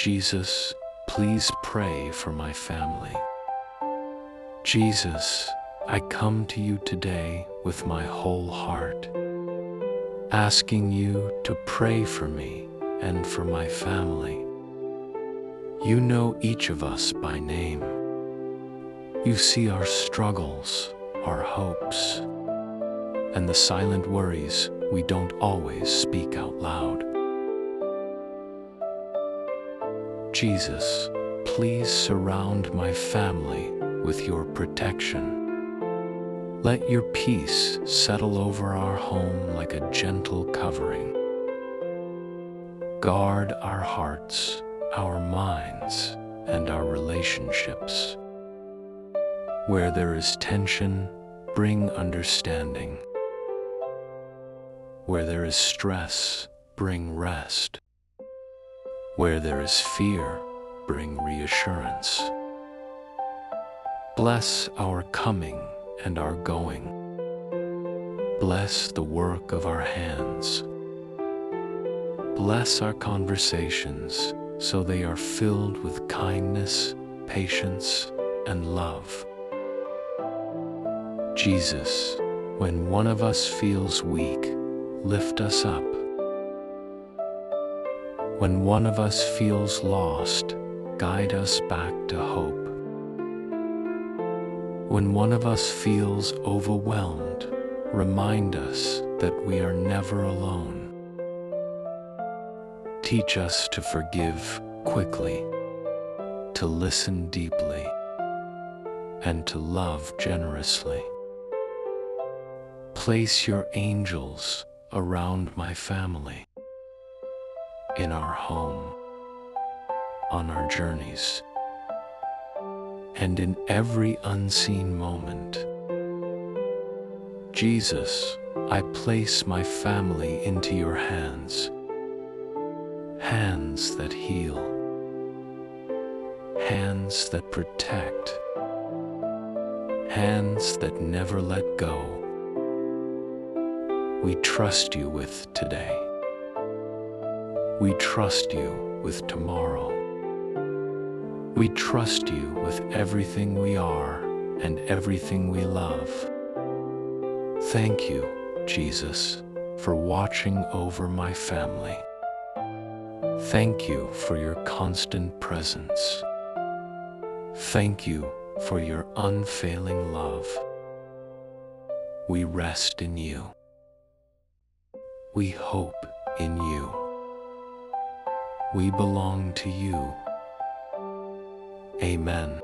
Jesus, please pray for my family. Jesus, I come to you today with my whole heart, asking you to pray for me and for my family. You know each of us by name. You see our struggles, our hopes, and the silent worries we don't always speak out loud. Jesus, please surround my family with your protection. Let your peace settle over our home like a gentle covering. Guard our hearts, our minds, and our relationships. Where there is tension, bring understanding. Where there is stress, bring rest. Where there is fear, bring reassurance. Bless our coming and our going. Bless the work of our hands. Bless our conversations so they are filled with kindness, patience, and love. Jesus, when one of us feels weak, lift us up. When one of us feels lost, guide us back to hope. When one of us feels overwhelmed, remind us that we are never alone. Teach us to forgive quickly, to listen deeply, and to love generously. Place your angels around my family, in our home, on our journeys, and in every unseen moment. Jesus, I place my family into your hands, hands that heal, hands that protect, hands that never let go. We trust you with today. We trust you with tomorrow. We trust you with everything we are and everything we love. Thank you, Jesus, for watching over my family. Thank you for your constant presence. Thank you for your unfailing love. We rest in you. We hope in you. We belong to you. Amen.